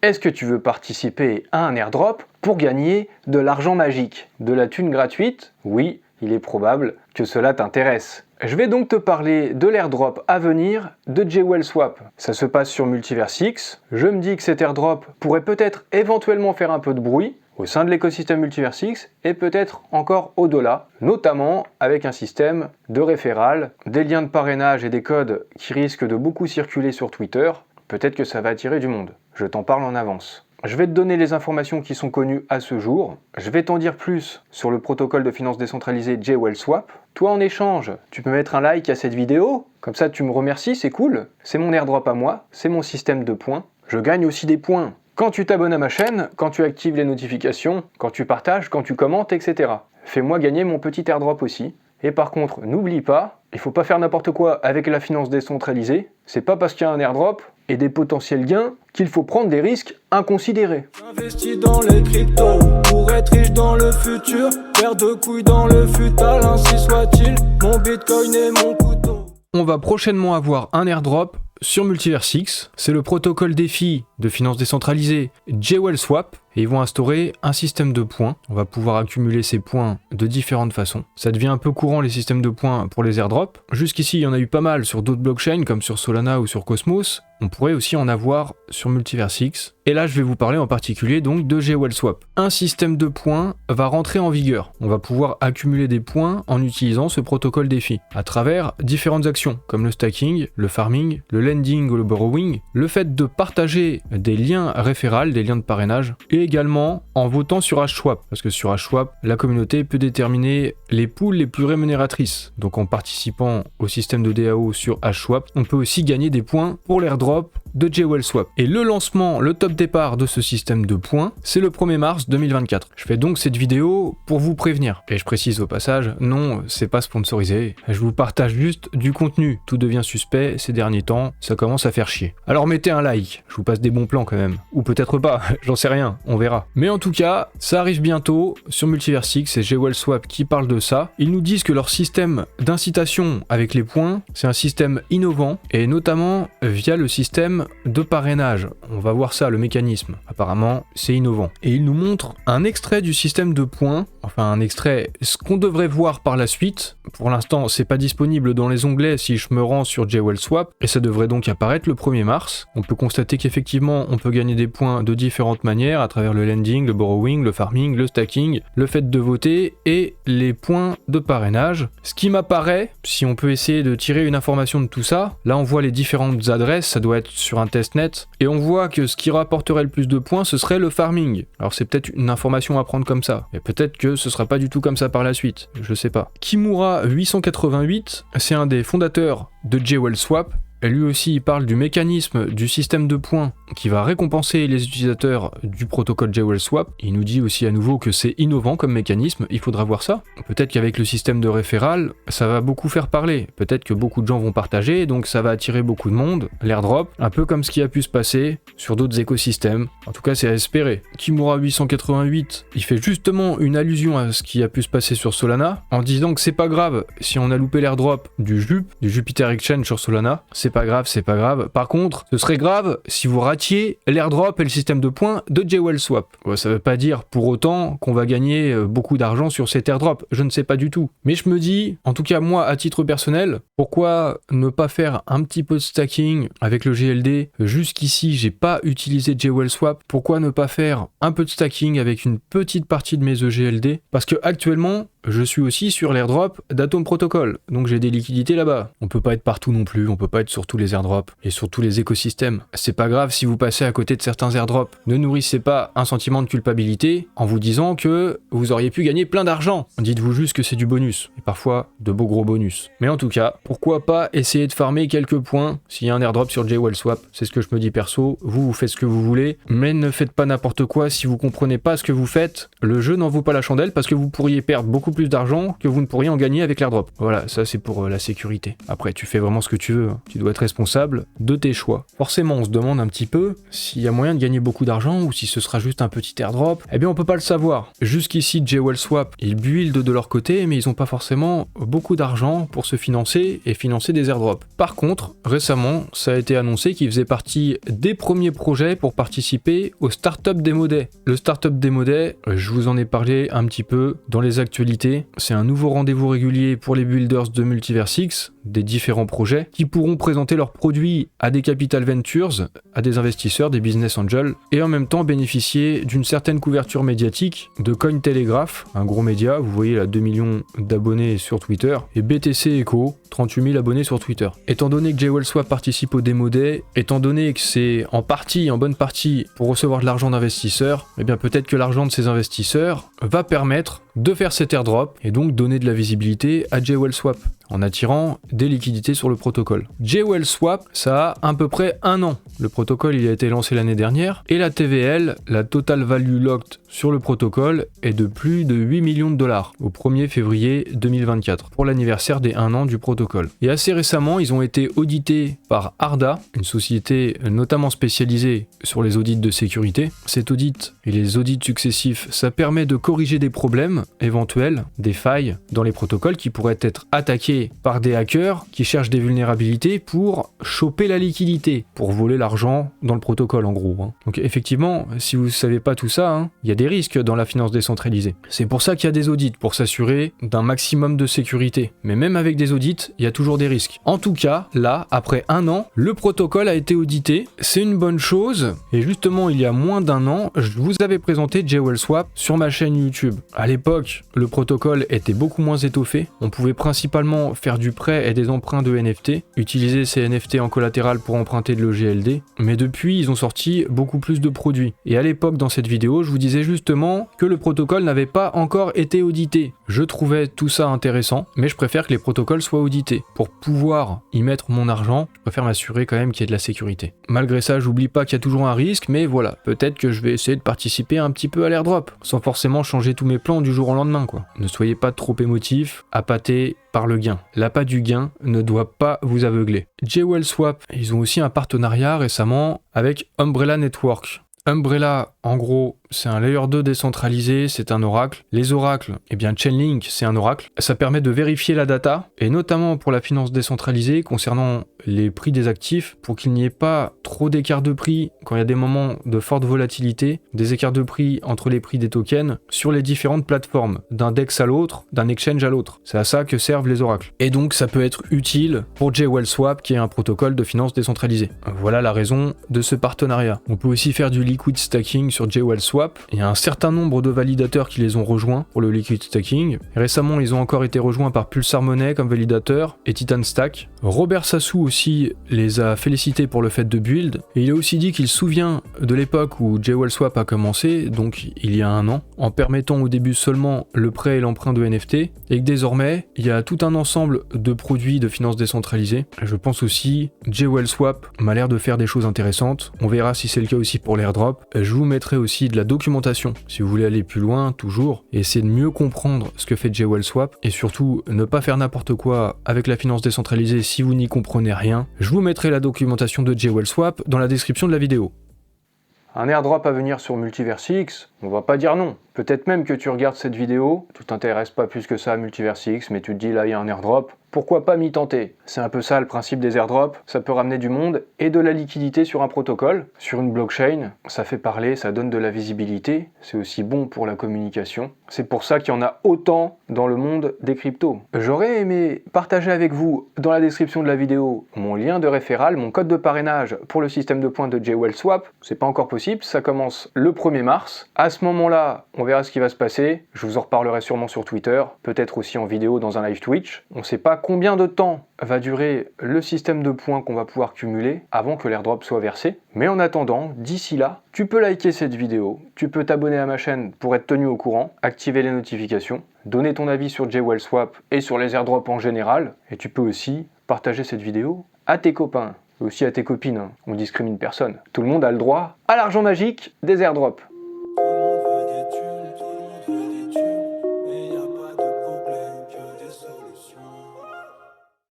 Est-ce que tu veux participer à un airdrop pour gagner de l'argent magique, de la thune gratuite? Oui, il est probable que cela t'intéresse. Je vais donc te parler de l'airdrop à venir de JWellSwap. Ça se passe sur Multiversix. Je me dis que cet airdrop pourrait peut-être éventuellement faire un peu de bruit au sein de l'écosystème Multiversix et peut-être encore au-delà, notamment avec un système de référal, des liens de parrainage et des codes qui risquent de beaucoup circuler sur Twitter. Peut-être que ça va attirer du monde. Je t'en parle en avance. Je vais te donner les informations qui sont connues à ce jour. Je vais t'en dire plus sur le protocole de finance décentralisé JWellSwap. Toi, en échange, tu peux mettre un like à cette vidéo. Comme ça, tu me remercies, c'est cool. C'est mon airdrop à moi, c'est mon système de points. Je gagne aussi des points quand tu t'abonnes à ma chaîne, quand tu actives les notifications, quand tu partages, quand tu commentes, etc. Fais-moi gagner mon petit airdrop aussi. Et par contre, n'oublie pas, il faut pas faire n'importe quoi avec la finance décentralisée. C'est pas parce qu'il y a un airdrop et des potentiels gains qu'il faut prendre des risques inconsidérés. J'investis dans les cryptos pour être riche dans le futur. Paire de couilles dans le futal, ainsi soit-il. Mon bitcoin est mon couteau. On va prochainement avoir un airdrop sur Multiversix. C'est le protocole défi de finance décentralisée JWellSwap. Et ils vont instaurer un système de points. On va pouvoir accumuler ces points de différentes façons. Ça devient un peu courant les systèmes de points pour les airdrops. Jusqu'ici, il y en a eu pas mal sur d'autres blockchains comme sur Solana ou sur Cosmos. On pourrait aussi en avoir sur Multiversix. Et là, je vais vous parler en particulier donc de JWellSwap. Un système de points va rentrer en vigueur. On va pouvoir accumuler des points en utilisant ce protocole défi à travers différentes actions comme le stacking, le farming, le lending ou le borrowing, le fait de partager des liens référals, des liens de parrainage, et également en votant sur HSwap, parce que sur HSwap, la communauté peut déterminer les pools les plus rémunératrices. Donc en participant au système de DAO sur HSwap, on peut aussi gagner des points pour l'airdrop de JWellSwap. Et le lancement, le top départ de ce système de points, c'est le 1er mars 2024. Je fais donc cette vidéo pour vous prévenir. Et je précise au passage, non, c'est pas sponsorisé. Je vous partage juste du contenu. Tout devient suspect ces derniers temps, ça commence à faire chier. Alors mettez un like, je vous passe des bons plans quand même. Ou peut-être pas, j'en sais rien, on verra. Mais en tout cas, ça arrive bientôt sur Multiversix, c'est JWellSwap qui parle de ça. Ils nous disent que leur système d'incitation avec les points, c'est un système innovant, et notamment via le système de parrainage. On va voir ça, le mécanisme. Apparemment, c'est innovant. Et ils nous montrent un extrait du système de points, enfin un extrait, ce qu'on devrait voir par la suite. Pour l'instant, c'est pas disponible dans les onglets si je me rends sur JWellSwap, et ça devrait donc apparaître le 1er mars. On peut constater qu'effectivement, on peut gagner des points de différentes manières, à travers le lending, le borrowing, le farming, le stacking, le fait de voter et les points de parrainage. Ce qui m'apparaît, si on peut essayer de tirer une information de tout ça, là on voit les différentes adresses, ça doit être sur un testnet, et on voit que ce qui rapporterait le plus de points, ce serait le farming. Alors c'est peut-être une information à prendre comme ça, et peut-être que ce sera pas du tout comme ça par la suite, je sais pas. Kimura888, c'est un des fondateurs de JWellSwap. Et lui aussi, il parle du mécanisme du système de points qui va récompenser les utilisateurs du protocole JWellSwap. Il nous dit aussi à nouveau que c'est innovant comme mécanisme, il faudra voir ça. Peut-être qu'avec le système de référal, ça va beaucoup faire parler. Peut-être que beaucoup de gens vont partager, donc ça va attirer beaucoup de monde, l'airdrop, un peu comme ce qui a pu se passer sur d'autres écosystèmes. En tout cas, c'est à espérer. Kimura888, il fait justement une allusion à ce qui a pu se passer sur Solana, en disant que c'est pas grave si on a loupé l'airdrop du Jupiter Exchange sur Solana, c'est pas grave, c'est pas grave. Par contre, ce serait grave si vous ratiez l'airdrop et le système de points de JWellSwap. Ça veut pas dire pour autant qu'on va gagner beaucoup d'argent sur cet airdrop, je ne sais pas du tout. Mais je me dis, en tout cas moi à titre personnel, pourquoi ne pas faire un petit peu de stacking avec le GLD? Jusqu'ici, j'ai pas utilisé JWellSwap. Pourquoi ne pas faire un peu de stacking avec une petite partie de mes EGLD? Parce que actuellement, je suis aussi sur l'airdrop d'Atom Protocol, donc j'ai des liquidités là-bas. On peut pas être partout non plus, on peut pas être sur tous les airdrops et sur tous les écosystèmes. C'est pas grave si vous passez à côté de certains airdrops. Ne nourrissez pas un sentiment de culpabilité en vous disant que vous auriez pu gagner plein d'argent. Dites-vous juste que c'est du bonus, et parfois de beaux gros bonus. Mais en tout cas, pourquoi pas essayer de farmer quelques points s'il y a un airdrop sur JWellSwap? C'est ce que je me dis perso, vous faites ce que vous voulez, mais ne faites pas n'importe quoi si vous comprenez pas ce que vous faites. Le jeu n'en vaut pas la chandelle parce que vous pourriez perdre beaucoup plus d'argent que vous ne pourriez en gagner avec l'airdrop. Voilà, ça c'est pour la sécurité. Après, tu fais vraiment ce que tu veux, hein. Tu dois dois être responsable de tes choix. Forcément, on se demande un petit peu s'il y a moyen de gagner beaucoup d'argent ou si ce sera juste un petit airdrop. Eh bien, on peut pas le savoir. Jusqu'ici, JWellSwap, ils build de leur côté, mais ils ont pas forcément beaucoup d'argent pour se financer et financer des airdrops. Par contre, récemment, ça a été annoncé qu'ils faisaient partie des premiers projets pour participer au Startup Demo Day. Le Startup Demo Day, je vous en ai parlé un petit peu dans les actualités. C'est un nouveau rendez-vous régulier pour les builders de Multiversix, des différents projets, qui pourront présenter leurs produits à des capital ventures, à des investisseurs, des business angels, et en même temps bénéficier d'une certaine couverture médiatique de Cointelegraph, un gros média, vous voyez là 2 millions d'abonnés sur Twitter, et BTC Echo, 38 000 abonnés sur Twitter. Étant donné que JWellSwap participe au Demo Day, étant donné que c'est en bonne partie pour recevoir de l'argent d'investisseurs, eh bien peut-être que l'argent de ces investisseurs va permettre de faire cet airdrop et donc donner de la visibilité à JWellSwap en attirant des liquidités sur le protocole. JWellSwap, ça a à peu près 1 an. Le protocole il a été lancé l'année dernière et la TVL, la Total Value Locked sur le protocole, est de plus de 8 millions de dollars au 1er février 2024 pour l'anniversaire des 1 an du protocole. Et assez récemment, ils ont été audités par Arda, une société notamment spécialisée sur les audits de sécurité. Cet audit et les audits successifs, ça permet de corriger des problèmes éventuels, des failles dans les protocoles qui pourraient être attaqués par des hackers qui cherchent des vulnérabilités pour choper la liquidité, pour voler l'argent dans le protocole en gros. Donc effectivement, si vous ne savez pas tout ça, il y a des risques dans la finance décentralisée. C'est pour ça qu'il y a des audits, pour s'assurer d'un maximum de sécurité. Mais même avec des audits, il y a toujours des risques. En tout cas, là, après 1 an, le protocole a été audité. C'est une bonne chose. Et justement, il y a moins d'1 an, je vous avais présenté JWellSwap sur ma chaîne YouTube. À l'époque, le protocole était beaucoup moins étoffé. On pouvait principalement faire du prêt et des emprunts de NFT, utiliser ces NFT en collatéral pour emprunter de l'EGLD. Mais depuis, ils ont sorti beaucoup plus de produits. Et à l'époque, dans cette vidéo, je vous disais justement que le protocole n'avait pas encore été audité. Je trouvais tout ça intéressant, mais je préfère que les protocoles soient audités. Pour pouvoir y mettre mon argent, je préfère m'assurer quand même qu'il y ait de la sécurité. Malgré ça, j'oublie pas qu'il y a toujours un risque, mais voilà, peut-être que je vais essayer de participer un petit peu à l'airdrop, sans forcément changer tous mes plans du jour au lendemain, quoi. Ne soyez pas trop émotifs, appâtés par le gain. L'appât du gain ne doit pas vous aveugler. JWellSwap, ils ont aussi un partenariat récemment avec Umbrella Network. Umbrella, en gros, c'est un layer 2 décentralisé, c'est un oracle. Les oracles, eh bien Chainlink, c'est un oracle. Ça permet de vérifier la data, et notamment pour la finance décentralisée, concernant les prix des actifs, pour qu'il n'y ait pas trop d'écart de prix quand il y a des moments de forte volatilité, des écarts de prix entre les prix des tokens sur les différentes plateformes, d'un DEX à l'autre, d'un exchange à l'autre. C'est à ça que servent les oracles. Et donc ça peut être utile pour JWellSwap, qui est un protocole de finance décentralisée. Voilà la raison de ce partenariat. On peut aussi faire du liquid stacking sur JWellSwap. Il y a un certain nombre de validateurs qui les ont rejoints pour le liquid stacking. Récemment, ils ont encore été rejoints par Pulsar Money comme validateur et Titan Stack. Robert Sassou aussi les a félicités pour le fait de build. Et il a aussi dit qu'il se souvient de l'époque où JWellSwap a commencé, donc il y a 1 an, en permettant au début seulement le prêt et l'emprunt de NFT, et que désormais, il y a tout un ensemble de produits de finance décentralisée. Je pense aussi, JWellSwap m'a l'air de faire des choses intéressantes. On verra si c'est le cas aussi pour l'airdrop. Je vous mettrai aussi de la documentation si vous voulez aller plus loin, toujours, et essayer de mieux comprendre ce que fait JWellSwap, et surtout ne pas faire n'importe quoi avec la finance décentralisée si vous n'y comprenez rien. Je vous mettrai la documentation de JWellSwap dans la description de la vidéo. Un airdrop à venir sur Multiversix, on va pas dire non. Peut-être même que tu regardes cette vidéo, tu t'intéresses pas plus que ça à Multiversix, mais tu te dis là il y a un airdrop, pourquoi pas m'y tenter? C'est un peu ça le principe des airdrops, ça peut ramener du monde et de la liquidité sur un protocole, sur une blockchain, ça fait parler, ça donne de la visibilité, c'est aussi bon pour la communication. C'est pour ça qu'il y en a autant dans le monde des cryptos. J'aurais aimé partager avec vous dans la description de la vidéo mon lien de référal, mon code de parrainage pour le système de points de JWellSwap. C'est pas encore possible, ça commence le 1er mars. À ce moment-là, on verra ce qui va se passer. Je vous en reparlerai sûrement sur Twitter, peut-être aussi en vidéo dans un live Twitch. On sait pas combien de temps va durer le système de points qu'on va pouvoir cumuler avant que l'airdrop soit versé. Mais en attendant, d'ici là, tu peux liker cette vidéo, tu peux t'abonner à ma chaîne pour être tenu au courant, activer les notifications, donner ton avis sur JWellSwap et sur les airdrops en général, et tu peux aussi partager cette vidéo à tes copains, et aussi à tes copines, on discrimine personne. Tout le monde a le droit à l'argent magique des airdrops.